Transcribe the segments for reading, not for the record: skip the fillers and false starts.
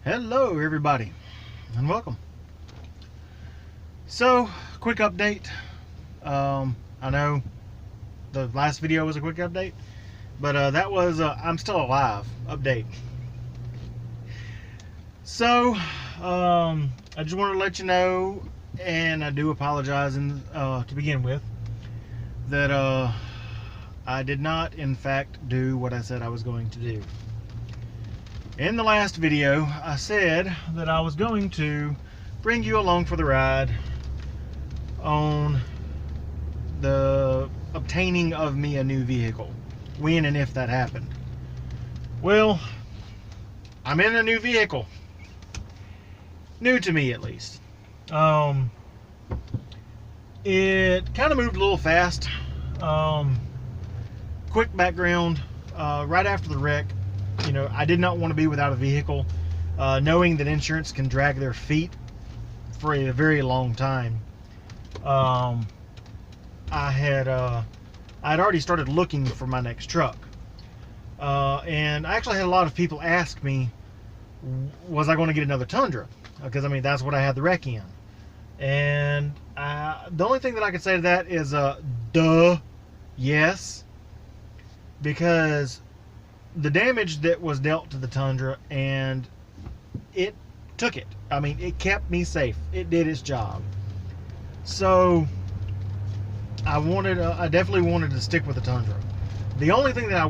Hello everybody and welcome. So, quick update. I know the last video was a quick update, but that was I'm still alive update. So, I just wanted to let you know, and I do apologize to begin with, that I did not in fact do what I said I was going to do. In the last video, I said that I was going to bring you along for the ride on the obtaining of me a new vehicle, when and if that happened. Well, I'm in a new vehicle. New to me, at least. It kind of moved a little fast. Quick background, right after the wreck, you know, I did not want to be without a vehicle, knowing that insurance can drag their feet for a very long time. I had already started looking for my next truck, and I actually had a lot of people ask me, was I going to get another Tundra? Because I mean, that's what I had the wreck in, and the only thing that I could say to that is duh, yes, because the damage that was dealt to the Tundra, and it took it. I mean, it kept me safe. It did its job. So I definitely wanted to stick with the Tundra. The only thing that I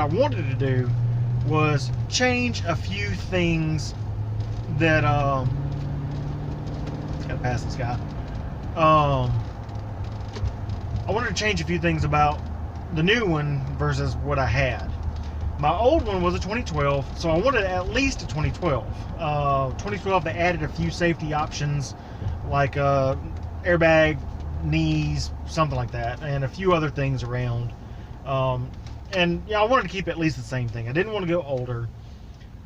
wanted to do was change a few things that gotta pass this guy. I wanted to change a few things about the new one versus what I had. My old one was a 2012, so I wanted at least a 2012. 2012, they added a few safety options like airbag, knees, something like that, and a few other things around. And yeah, I wanted to keep at least the same thing. I didn't want to go older.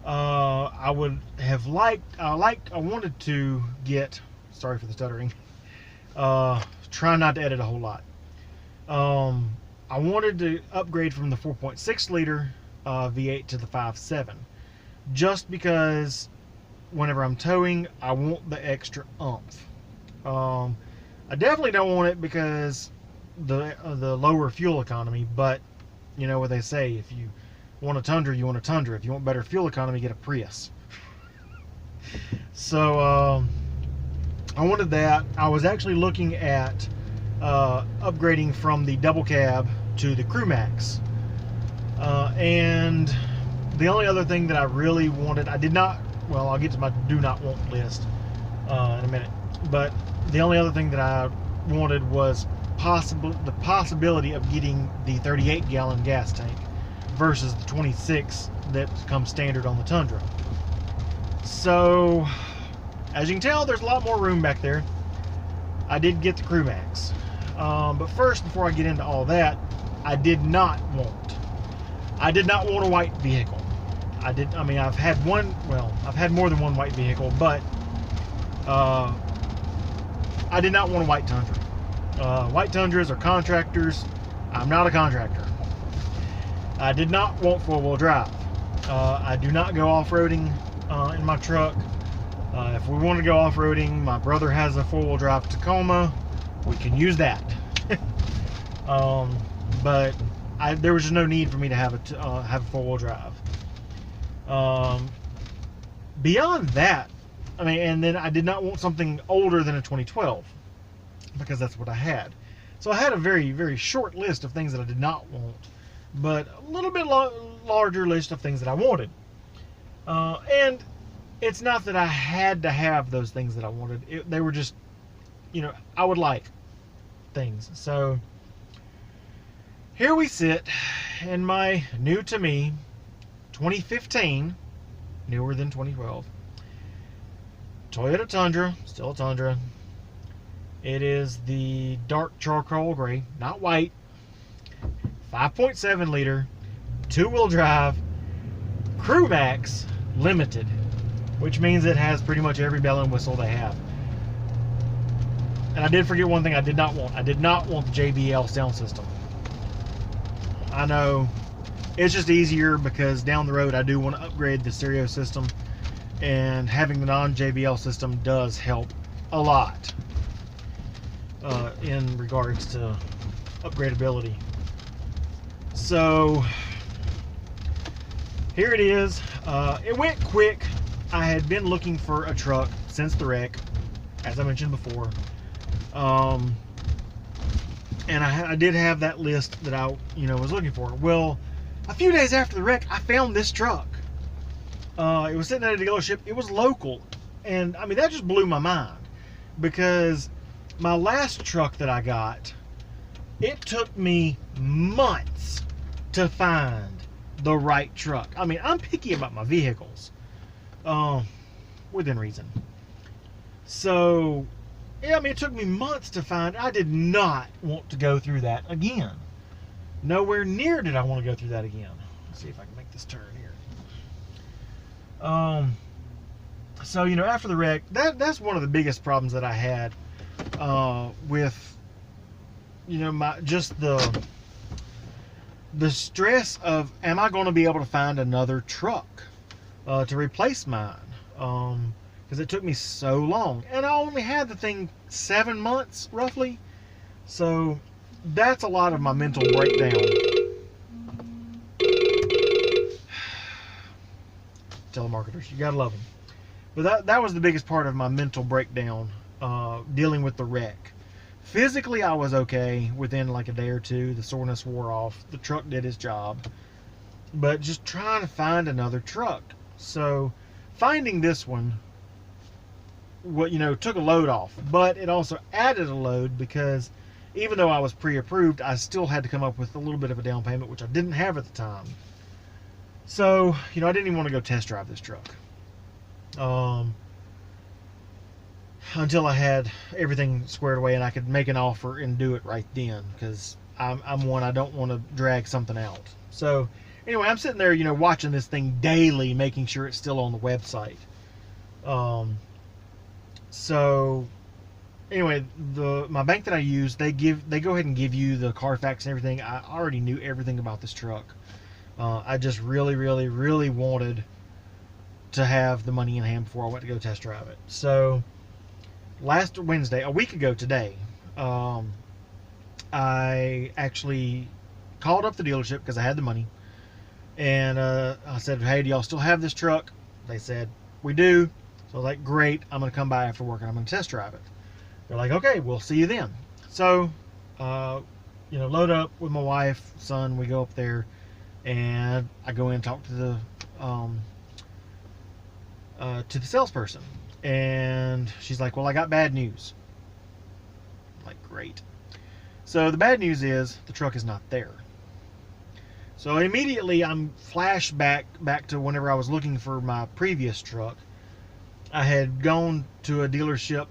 I wanted to get, sorry for the stuttering, try not to edit a whole lot. I wanted to upgrade from the 4.6 liter V8 to the 5.7, just because whenever I'm towing, I want the extra oomph. I definitely don't want it because the lower fuel economy, but you know what they say, if you want a Tundra, you want a Tundra. If you want better fuel economy, get a Prius. So I wanted that. I was actually looking at upgrading from the double cab to the Crew Max. And the only other thing that I really wanted, I'll get to my do not want list in a minute, but the only other thing that I wanted was the possibility of getting the 38-gallon gas tank versus the 26 that comes standard on the Tundra. So as you can tell, there's a lot more room back there. I did get the Crew Max, but first, before I get into all that, I did not want a white vehicle. I've had more than one white vehicle, but I did not want a white Tundra. White Tundras are contractors. I'm not a contractor. I did not want four-wheel drive. I do not go off-roading in my truck. If we want to go off-roading, my brother has a four-wheel drive Tacoma. We can use that. But there was just no need for me to have a four-wheel drive. Beyond that, and then I did not want something older than a 2012 because that's what I had. So I had a very, very short list of things that I did not want, but a little bit larger list of things that I wanted. And it's not that I had to have those things that I wanted. They were just, I would like things. So here we sit in my new to me 2015, newer than 2012, Toyota Tundra, still a Tundra. It is the dark charcoal gray, not white, 5.7 liter, two-wheel drive, Crew Max limited, which means it has pretty much every bell and whistle they have. And I did forget one thing I did not want. I did not want the JBL sound system. I know it's just easier because down the road I do want to upgrade the stereo system and having the non-JBL system does help a lot in regards to upgradability. So here it is. It went quick. I had been looking for a truck since the wreck, as I mentioned before, and I did have that list that I was looking for. Well, a few days after the wreck, I found this truck. It was sitting at a dealership. It was local, and I mean that just blew my mind, because my last truck that I got, it took me months to find the right truck. I mean, I'm picky about my vehicles, within reason. So, yeah, I mean, it took me months to find. I did not want to go through that again. Nowhere near did I want to go through that again. Let's see if I can make this turn here. So, after the wreck, that's one of the biggest problems that I had with, just the stress of, am I going to be able to find another truck to replace mine? Because it took me so long, and I only had the thing 7 months roughly. So that's a lot of my mental breakdown. Telemarketers, you gotta love them. But that was the biggest part of my mental breakdown, dealing with the wreck. Physically, I was okay within like a day or two. The soreness wore off. The truck did its job. But just trying to find another truck. So finding this one, took a load off. But it also added a load, because even though I was pre-approved, I still had to come up with a little bit of a down payment, which I didn't have at the time. So, I didn't even want to go test drive this truck. Until I had everything squared away and I could make an offer and do it right then, because I'm one, I don't want to drag something out. So anyway, I'm sitting there, watching this thing daily, making sure it's still on the website. So anyway, my bank that I use, they go ahead and give you the Carfax and everything. I already knew everything about this truck. I just really, really, really wanted to have the money in hand before I went to go test drive it. So last Wednesday, a week ago today, I actually called up the dealership because I had the money, and I said, hey, do y'all still have this truck? They said, we do. So I was like, great, I'm going to come by after work and I'm going to test drive it. They're like, okay, we'll see you then. So, load up with my wife, son, we go up there, and I go in and talk to the salesperson. And she's like, well, I got bad news. I'm like, great. So the bad news is the truck is not there. So immediately I'm flashed back to whenever I was looking for my previous truck. I had gone to a dealership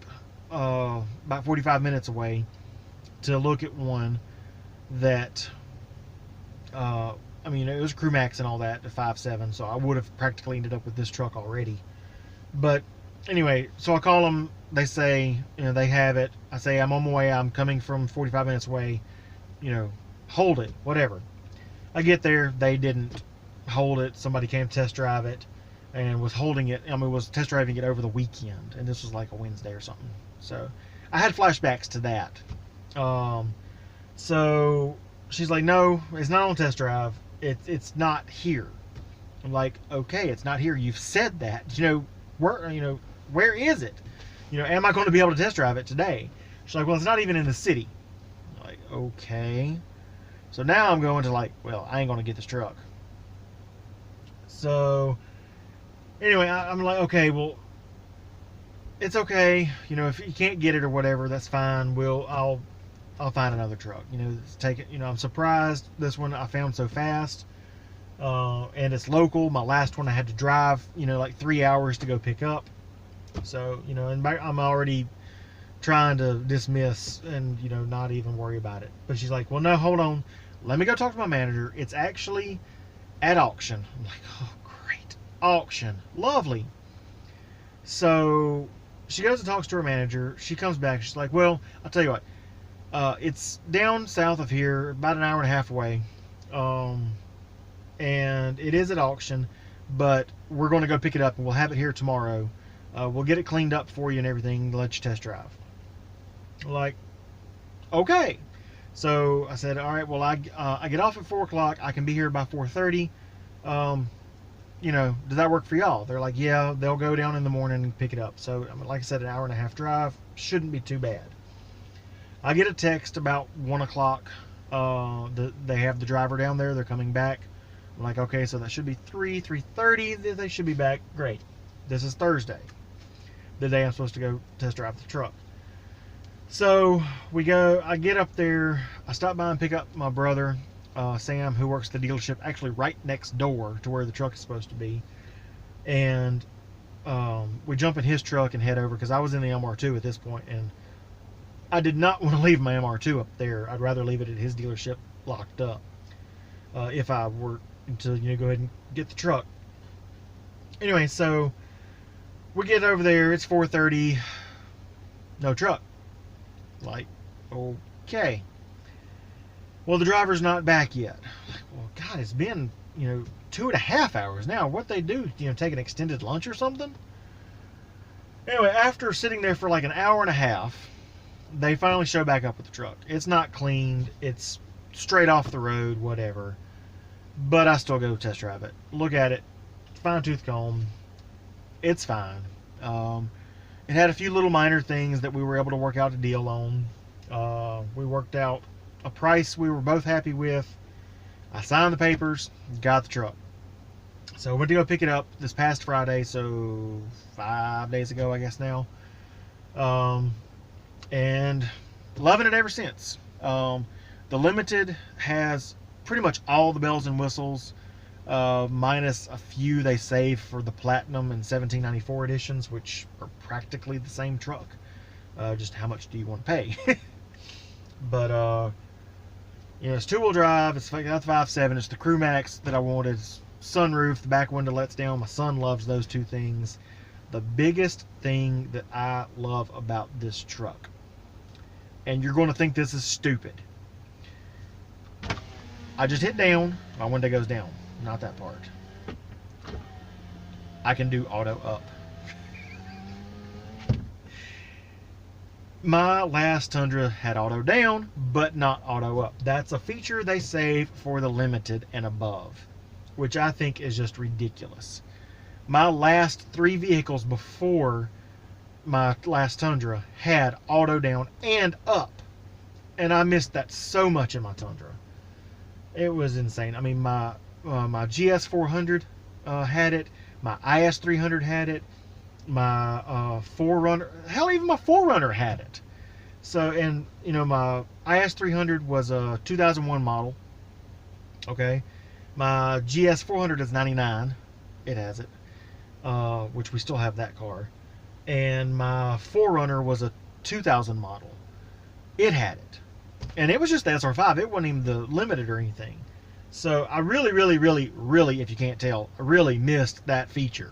about 45 minutes away to look at one that, it was Crewmax and all that, the 5.7, so I would have practically ended up with this truck already. But anyway, so I call them, they say, they have it. I say, I'm on my way, I'm coming from 45 minutes away, hold it, whatever. I get there, they didn't hold it. Somebody came to test drive it and was holding it. Was test driving it over the weekend, and this was like a Wednesday or something. So I had flashbacks to that. So she's like, no, it's not on test drive. It's not here. I'm like, okay, it's not here. You've said that. Where is it? Am I going to be able to test drive it today? She's like, well, it's not even in the city. I'm like, okay. So now I'm going to I ain't going to get this truck. So anyway, I'm like, okay, well, it's okay. If you can't get it or whatever, that's fine. I'll find another truck. Take it. I'm surprised this one I found so fast. And it's local. My last one I had to drive, 3 hours to go pick up. So, and I'm already trying to dismiss and, not even worry about it. But she's like, well, no, hold on. Let me go talk to my manager. It's actually at auction. I'm like, oh, great. Auction. Lovely. So she goes and talks to her manager. She comes back. She's like, well, I'll tell you what. It's down south of here, about an hour and a half away. And it is at auction, but we're going to go pick it up and we'll have it here tomorrow. We'll get it cleaned up for you and everything to let you test drive. Like, okay. So I said, all right, well, I get off at 4 o'clock. I can be here by 4:30. You know, does that work for y'all? They're like, yeah, they'll go down in the morning and pick it up. So, like I said, an hour and a half drive shouldn't be too bad. I get a text about 1 o'clock. They have the driver down there. They're coming back. I'm like, okay, so that should be 3:30. They should be back. Great. This is Thursday, the day I'm supposed to go test drive the truck. So we go. I get up there. I stop by and pick up my brother, Sam, who works at the dealership, actually right next door to where the truck is supposed to be. And we jump in his truck and head over, because I was in the MR2 at this point, and I did not want to leave my MR2 up there. I'd rather leave it at his dealership locked up if I were to, you know, go ahead and get the truck. Anyway, so we get over there. It's 4:30. No truck. Like, okay. Well, the driver's not back yet. Like, well, God, it's been, you know, 2.5 hours now. What they do, you know, take an extended lunch or something? Anyway, after sitting there for like an hour and a half, they finally show back up with the truck. It's not cleaned. It's straight off the road, whatever. But I still go test drive it. Look at it. Fine tooth comb. It's fine. It had a few little minor things that we were able to work out a deal on. We worked out a price we were both happy with. I signed the papers, got the truck. So I went to go pick it up this past Friday, so 5 days ago, I guess now. And loving it ever since. The Limited has pretty much all the bells and whistles, minus a few they save for the Platinum and 1794 editions, which are practically the same truck. Just how much do you want to pay? But you know, it's 2-wheel drive. It's got the 5.7. It's the Crew Max that I wanted. It's sunroof. The back window lets down. My son loves those two things. The biggest thing that I love about this truck, and you're going to think this is stupid, I just hit down, my window goes down. Not that part. I can do auto up. My last Tundra had auto down, but not auto up. That's a feature they save for the Limited and above, which I think is just ridiculous. My last 3 vehicles before my last Tundra had auto down and up, and I missed that so much in my Tundra. It was insane. I mean, my GS400 had it. My IS300 had it. My 4Runner, hell, even my 4Runner had it. So, and you know, my IS300 was a 2001 model. Okay, my GS400 is 99. It has it, which we still have that car. And my 4Runner was a 2000 model. It had it. And it was just the SR5. It wasn't even the Limited or anything. So I really, if you can't tell, I really missed that feature.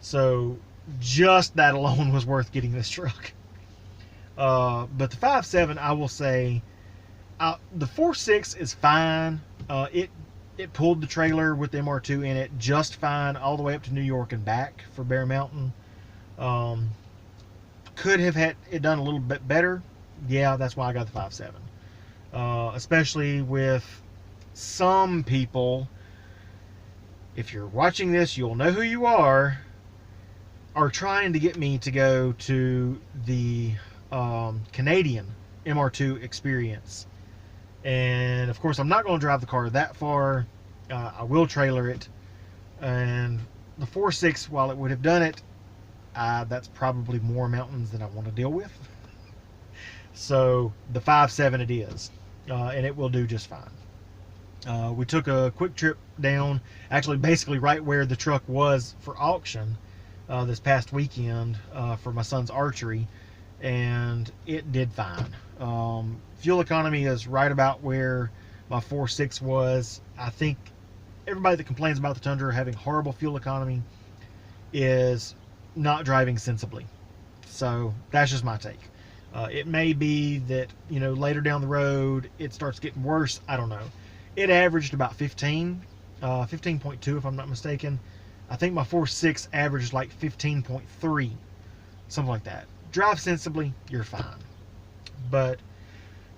So just that alone was worth getting this truck. But the 5.7, I will say, the 4.6 is fine. It pulled the trailer with the MR2 in it just fine all the way up to New York and back for Bear Mountain. Could have had it done a little bit better. Yeah, that's why I got the 5.7. Especially with some people, if you're watching this, you'll know who you are trying to get me to go to the Canadian MR2 experience. And of course, I'm not going to drive the car that far. I will trailer it. And the 4.6, while it would have done it, that's probably more mountains than I want to deal with. So the 5.7 it is, and it will do just fine. We took a quick trip down, actually basically right where the truck was for auction this past weekend for my son's archery, and it did fine. Fuel economy is right about where my 4.6 was. I think everybody that complains about the Tundra having horrible fuel economy is not driving sensibly. So that's just my take. It may be that, you know, later down the road it starts getting worse. I don't know. It averaged about 15, 15.2 if I'm not mistaken. I think my 4.6 average is like 15.3, something like that. Drive sensibly, you're fine. But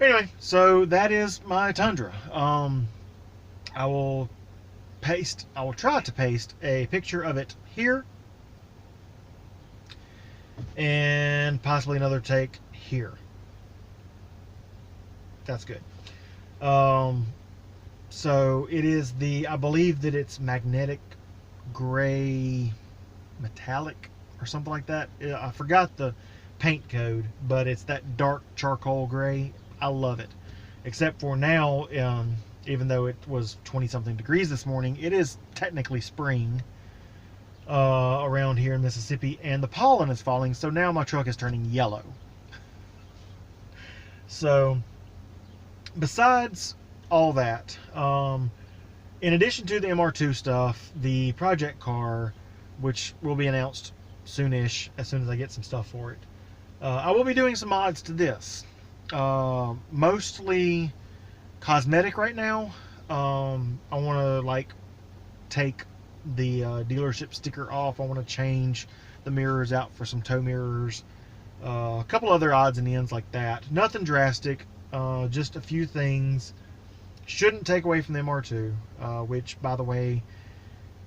anyway, so that is my Tundra. I will try to paste a picture of it here, and possibly another take here. That's good. So it is I believe that it's magnetic gray metallic or something like that. I forgot the paint code, but it's that dark charcoal gray. I love it. Except for now, even though it was 20 something degrees this morning, it is technically spring around here in Mississippi, and the pollen is falling, so now my truck is turning yellow. So besides all that, in addition to the MR2 stuff, the project car, which will be announced soonish as soon as I get some stuff for it, I will be doing some mods to this. Mostly cosmetic right now. I want to like take the dealership sticker off. I want to change the mirrors out for some tow mirrors. A couple other odds and ends like that. Nothing drastic. Just a few things. Shouldn't take away from the MR2, which, by the way,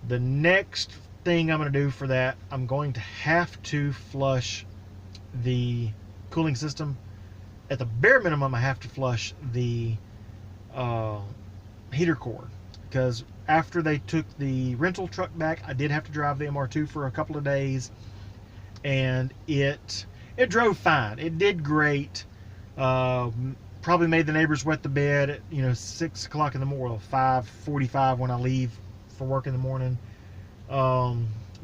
the next thing I'm going to do for that, I'm going to have to flush the cooling system. At the bare minimum, I have to flush the heater core, because after they took the rental truck back, I did have to drive the MR2 for a couple of days, and it drove fine. It did great. Probably made the neighbors wet the bed at 6 o'clock in the morning, 5:45 when I leave for work in the morning.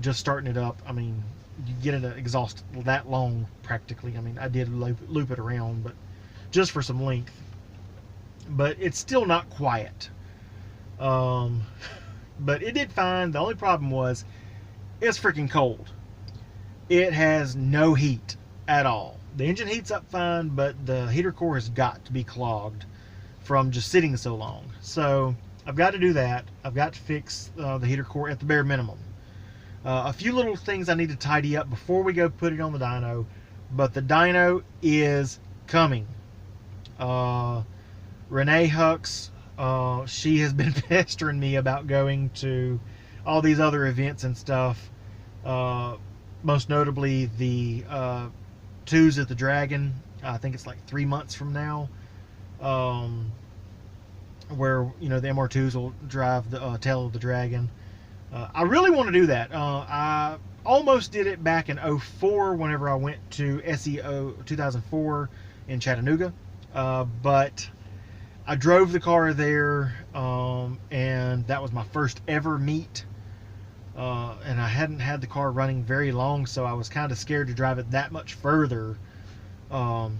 Just starting it up. I mean, you get it exhaust that long practically. I mean, I did loop it around, but just for some length. But it's still not quiet. But it did fine. The only problem was it's freaking cold. It has no heat at all. The engine heats up fine, but the heater core has got to be clogged from just sitting so long. So I've got to do that. I've got to fix the heater core at the bare minimum. A few little things I need to tidy up before we go put it on the dyno, but the dyno is coming. Renee Hucks, she has been pestering me about going to all these other events and stuff. Most notably the Twos at the Dragon. I think it's like 3 months from now, where the MR2s will drive the tail of the Dragon. I really want to do that. I almost did it back in 04 whenever I went to SEO 2004 in Chattanooga, but I drove the car there, and that was my first ever meet. And I hadn't had the car running very long, so I was kind of scared to drive it that much further. In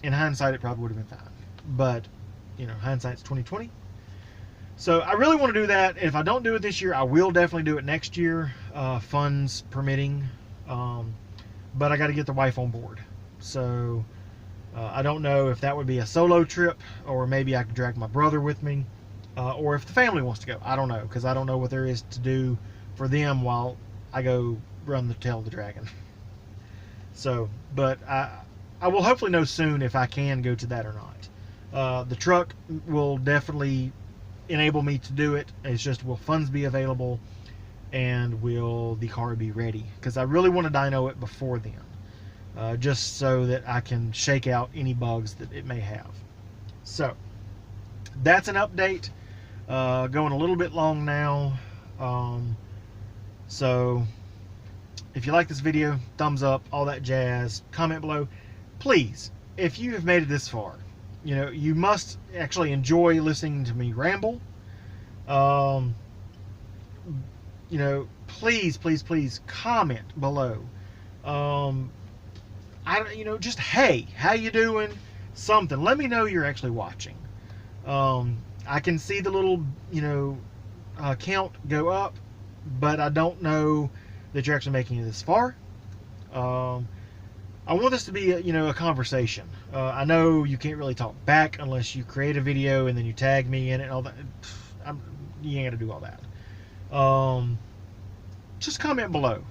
hindsight, it probably would have been fine, but hindsight's 20/20. So I really want to do that. If I don't do it this year, I will definitely do it next year, funds permitting. But I got to get the wife on board. So I don't know if that would be a solo trip, or maybe I could drag my brother with me, or if the family wants to go. I don't know, because I don't know what there is to do for them while I go run the tail of the Dragon. So, but I will hopefully know soon if I can go to that or not. The truck will definitely enable me to do it. It's just, will funds be available, and will the car be ready? Because I really want to dyno it before then, just so that I can shake out any bugs that it may have. So that's an update. Going a little bit long now. So if you like this video, thumbs up, all that jazz, comment below. Please, if you have made it this far, you must actually enjoy listening to me ramble. Please, please, please comment below. Just, hey, how you doing? Something. Let me know you're actually watching. I can see the little, count go up, but I don't know that you're actually making it this far. I want this to be a conversation. I know you can't really talk back unless you create a video and then you tag me in it and all that. You ain't got to do all that. just comment below,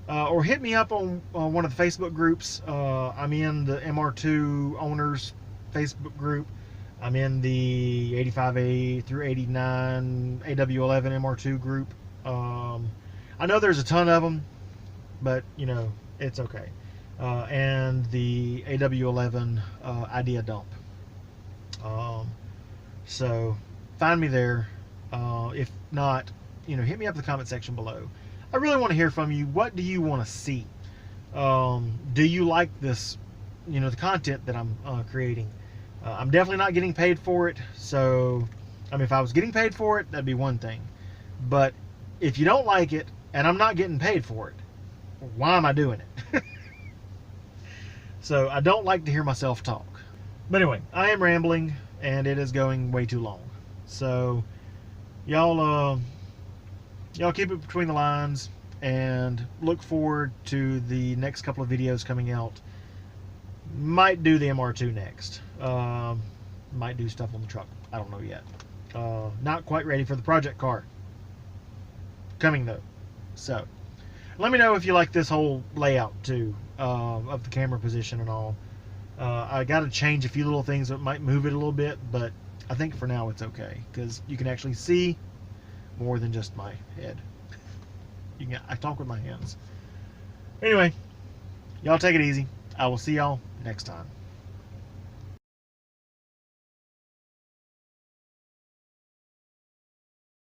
or hit me up on one of the Facebook groups. I'm in the MR2 owners Facebook group. I'm in the 85A through 89 AW11 MR2 group. I know there's a ton of them, but it's okay. And the AW11 idea dump. So find me there. If not, hit me up in the comment section below. I really want to hear from you. What do you want to see? Do you like this, the content that I'm creating? I'm definitely not getting paid for it. So, if I was getting paid for it, that'd be one thing. But if you don't like it and I'm not getting paid for it, why am I doing it? So I don't like to hear myself talk. But anyway, I am rambling and it is going way too long. So y'all keep it between the lines and look forward to the next couple of videos coming out. Might do the MR2 next. Might do stuff on the truck. I don't know yet. Not quite ready for the project car. Coming though. So let me know if you like this whole layout too, of the camera position and all. I got to change a few little things that might move it a little bit, but I think for now it's okay because you can actually see more than just my head. I talk with my hands. Anyway, y'all take it easy. I will see y'all next time.